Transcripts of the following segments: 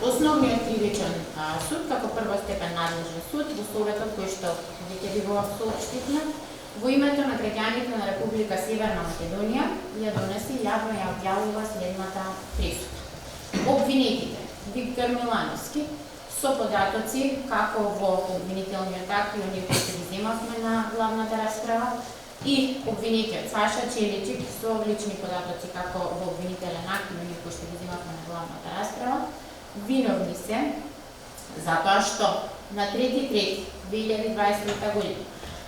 Основниот кривичен суд, како првостепен надлежен суд, во советот кој што веќе ви го соопштивме, во името на граѓаните на Република Северна Македонија ја донеси и јавно ја објавува следната пресуда. Обвинетите Виктор Милановски со податоци како во обвинителниот акт и оние кои ги земавме на главната расправа и обвинетиот Саша Челичик со лични податоци како во обвинителен акт и оние кои што ги земавме на главната расправа, виновни се затоа што на 3.3.2023 година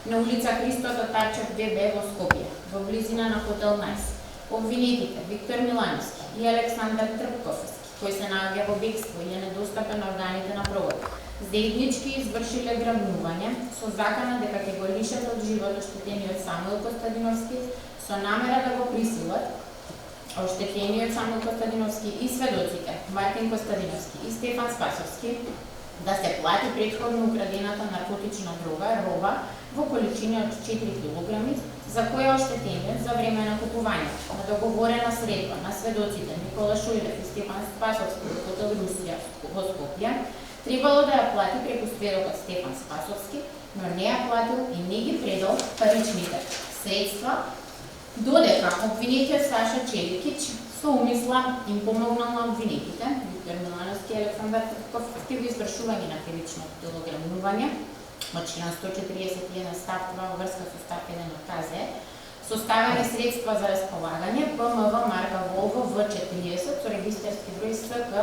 на улица Христо Татарчев 2Б во Скопје, во близина на хотел Најс, обвинетите Виктор Милановски и Александар Трпковски, кои се наоѓа во бегство и е недостапен на органите на прогон, заеднички извршиле грабнување со закана дека ќе го лишат од живот оштетениот Самуил Костадиновски со намера да го присилат оштетениот Самуил Костадиновски и сведоците Мартин Костадиновски и Стефан Спасовски да се плати претходно украдената наркотична роба во количина од 4 кг, за која оштетениот за време на купување на договорена средба на сведоците Никола Шојлев и Стефан Спасовски во хотел Русија во Скопје, требало да ја плати преку сведокот Стефан Спасовски, но не ја платил и не ги предал паричните средства, додека обвинетиот Саша Челикич со умисла им помогнал на обвинетите Виктор Милановски и Александар Трпковски во извршување на кривичното дело грабнување од член 141 став 2 во врска со став 1 од КЗ, составени средства за располагање ПМВ марка Volvo V40 со регистарски број СК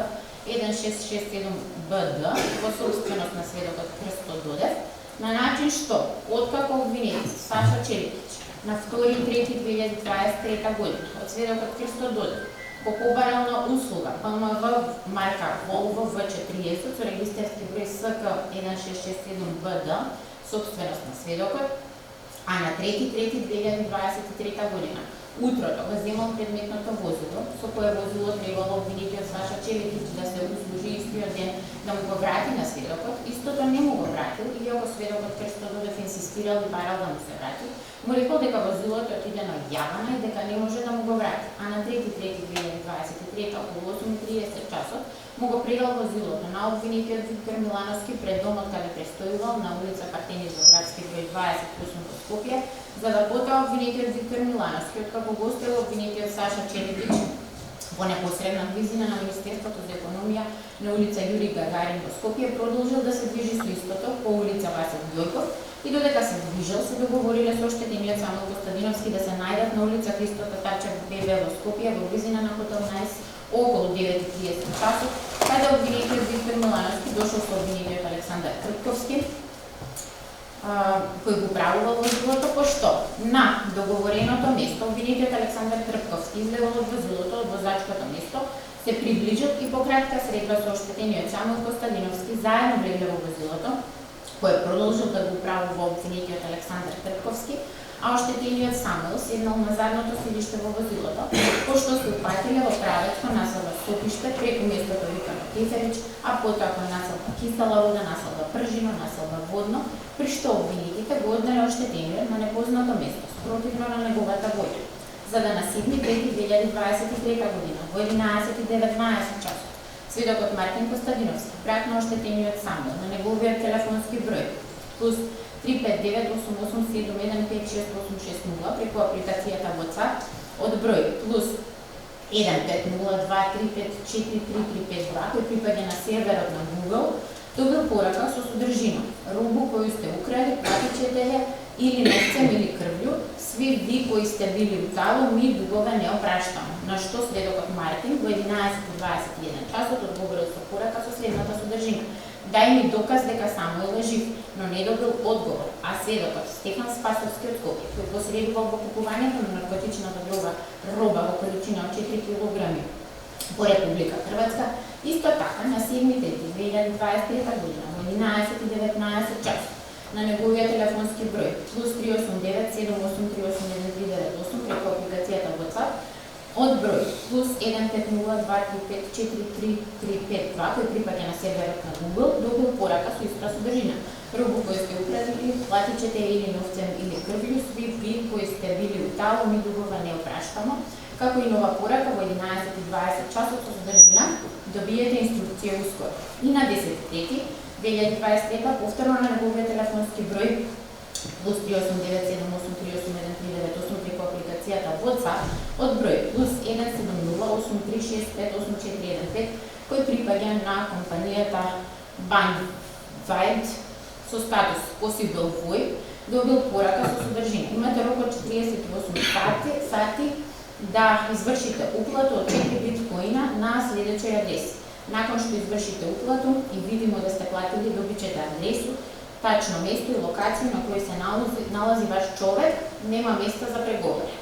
1667БД во собственост на сведокот Христо Додев, на начин што, откако обвинет Саша Челикич на 2.3.2023 година од сведокот Христо Додев по побарална услуга ПМВ марка Volvo V40 со регистарски број СК 1667БД, собственост на сведокот, а на 3.3.2023 година утрото го земал предметното возило, со кое возило требало обвинетиот Саша Челикич да се услужи истиот ден да му го врати на сведокот, истото не му го вратил, иако сведокот Христо Додев инсистирал и барал да му се врати, му рекол дека возилото отиде на јавана и дека не може да му го врати, а на 3.3.2023 околу 8:30 часот му го предал возилото на обвинетиот Виктор Милановски пред домот каде престојувал на улица Партени во градски број 28 во Скопје, за да потоа обвинетиот Виктор Милановски, откако го оставил обвинетиот Саша Челикич во непосредна близина на Министерството за економија на улица Јури Гагарин во Скопје, продолжил да се движи со истото по улица Васил Ѓојков и додека се движел се договориле со оштетениот Самуил Костадиновски да се најдат на улица Христо Татарчев 2Б во Скопје во близина на хотел Најс околу 9:30 часот, каде обвинетиот Виктор Милановски дошол со обвинетиот Александар Трпковски, кој го правувал возилото, пошто на договореното место обвинетиот Александар Трпковски излегол од возилото од возачкото место, се приближил и по кратка средба со оштетениот Самуил Костадиновски заедно влегле во возилото, кој продолжил да го правува обвинетиот Александар Трпковски, а оштетениот Самуил седнал на задното седиште во возилото, пошто се упатиле во правец кон населба Сопиште преку местото викано Кеферич, а потоа кон населба Кисела вода, населба Пржино, населба Водно, при што обвинетите го однале оштетениот на непознато место, спротивно на неговата воља, за да на 7.3.2023 година во 11:19 часот сведокот Мартин Костадиновски, брат на оштетениот Самуил, на неговиот телефонски број плюс 359-887-156-860 преку апликацијата WhatsApp од број плюс 1502-354-3352 кој припаѓа на серверот на Google, добил порака со содржина робу коju сте украли, платичете ја или новцем или крвљу, сви ви кои сте били у тало, ми дугове не опраштаме, на што сведокот Мартин во 11:21 часот одговорил со порака со следната содржина: дај ми доказ дека Самуил е жив, но не добил одговор, а сведокот Стефан Спасовски од Скопје, кој посредувал во купувањето на наркотичната роба во количина од 4 кг по Република Хрватска, исто така на 7.3.2023 година во 11:19 часот на неговиот телефонски број плюс 389-7838138 преку апликацијата WhatsApp од број плюс 1502-354-3352 кој припаѓа на серверот на Google, добил порака со иста содржина: робу кој сте упратили, платичете или новцем или крвју, сви ви кои сте били у тало, ми дугова не опраштамо, како и нова порака во 11:20 часот со содржина, добиете инструкција ускоро. И на 10.3.2023 повторно на неговиот телефонски број плюс 38978381398 преку апликацијата WhatsApp од број плюс 17083658415 кој припаѓа на компанијата Bandwidth со статус Possible VoIP, добил порака со содржина. Имате рок од 48 сати да извршите уплату од 4 биткоина на следеќој адрес. Након што извршите уплату и видимо да сте платили, добичете адресу, тачно место и локација на кој се налази ваш човек, нема места за преговори.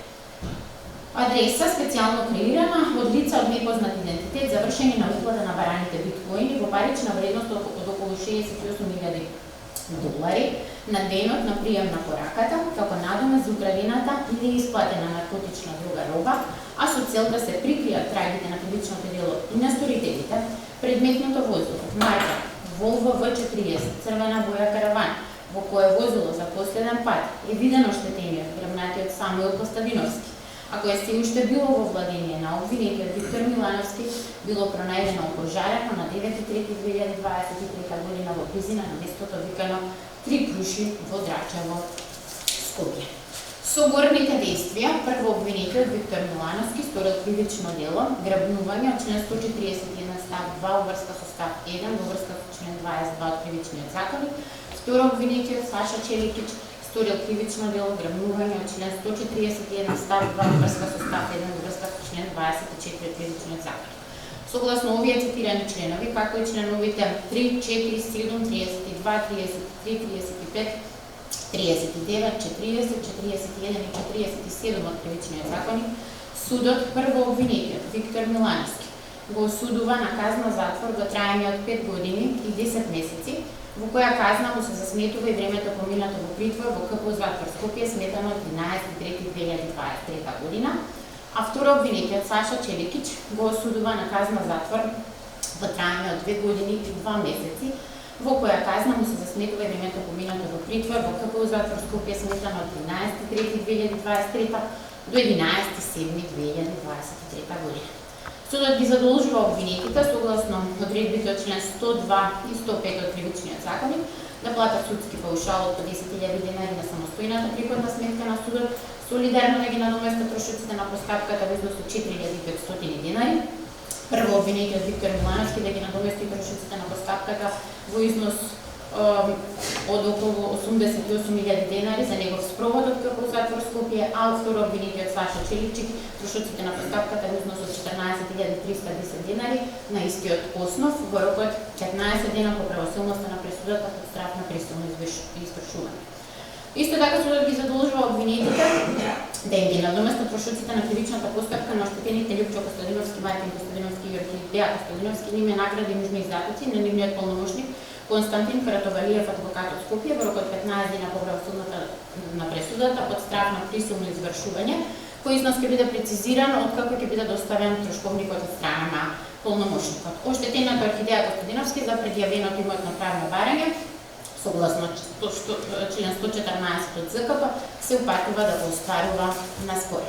Адреса специјално креирана од лица од непознат идентитет за вршење на уплата на бараните биткоини во парична вредност од околу $68,000 на денот на пријем на пораката, како надомест за украдената или исплатена наркотична друга роба, а со цел да се прикријат трагите на кривичното дело и на сторителите, предметното возило, марка Volvo V40, црвена боја караван, во кое возило за последен пат е видено оштетениот гребнатиот Самуил Костадиновски, а кое се уште било во владение на обвинетиот Виктор Милановски, било пронајдено опожарено на 9.3.2023 година во близина на местото викано Три круши во Драчево, Скопје. Со горните действија, прво обвинетиот Виктор Милановски сторил кривично дело грабнување од член 141 став 2 врска со став 1 во врска со член 22 од кривичниот законник, второ обвинетиот Саша Челикич сторил кривично дело грабнување од член 141 став 2 врска со став 1 во врска со член 24 од кривичниот законник. Согласно овие цитирани членови, како и членовите 3, 4, 7, 32, 33, 35, 39, 40, 41 и 47 од кривичниот законник, судот прво обвинетиот Виктор Милановски го осудува на казна затвор до траење од 5 години и 10 месеци, во која казна му се засметува и времето поминато во притвор во КПУ затвор Скопје сметано од 13.3.2023 година, а второ обвинетиот Саша Челикич го осудува на казна затвор во траење од 2 години и 2 месеци, во која казна му се засметува и времето поминато во притвор во КПУ затвор Скопје сметано од 13.3.2023 до 11.7.2023 година. Судот ги задолжува обвинетите согласно одредбите од член 102 и 105 од кривичниот законник да платат судски паушал од 50.000 денари на самостојната приходна сметка на судот, солидарно да ги надоместат трошоците на постапката во износ од 4.500 денари. Прво обвинетиот Виктор Милановски да ги надомести трошоците на постапката во износ од околу 88.000 денари за негов спровод од КПУ затвор Скопје, а второ обвинетиот Саша Челичик трошоците на постапката во износ од 14.310 денари на истиот основ во рок од 15 дена по правосилноста на пресудата под страф на присилно извршување. Исто така судот ги задолжува обвинетите да им ги надоместат трошоците на кривичната постапка на оштетените Љупчо Костадиновски, Мартин Костадиновски и Јорги Беа Костадиновски, нивни награди и нужни издатоци на нивниот полномошник Константин Каратовалиев, адвокат од Скопје, во рок од 15 дена по правосилноста на пресудата под страф на присилно извршување, кој износ ќе биде прецизиран откако ќе биде доставен трошковникот од страна на полномошникот. Оштетената Орхидеја Костадиновски за предјавеното имотно правно барање согласно член 114 од ЗКП се упатува да го остварува на спор.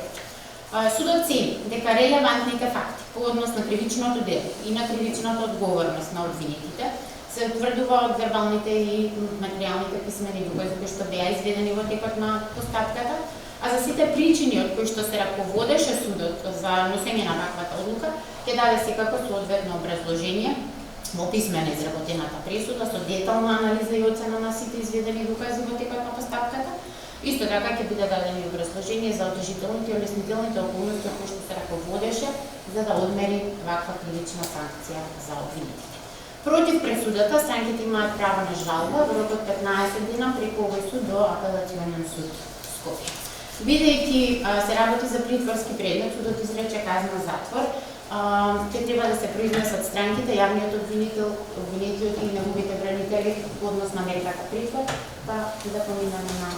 Судот цени дека релевантните факти по однос на кривичното дело и на кривичната одговорност на обвинетите се утврдува од вербалните и материјалните писмени докази кои што беа изведени во текот на постапката, а за сите причини од кои што се раководеше судот за носење на ваквата одлука, ќе даде секако соодветно образложение во писмено изработената пресуда со детална анализа и оцена на сите изведени докази во текот на постапката. Исто така ќе биде дадено и образложение за одолжителните и олеснителните околности кои што се раководеше за да одмери ваква кривична санкција за обвинетите. Против пресудата, странките имаат право на жалба во рок од 15 дена преку овој суд до Апелационен суд Скопје. Бидејќи се работи за притворски предмет, судот изрече казна затвор, ќе треба да се произнесат странките, јавниот обвинетиот и неговите бранители во однос на мерката притвор, па да поминаме на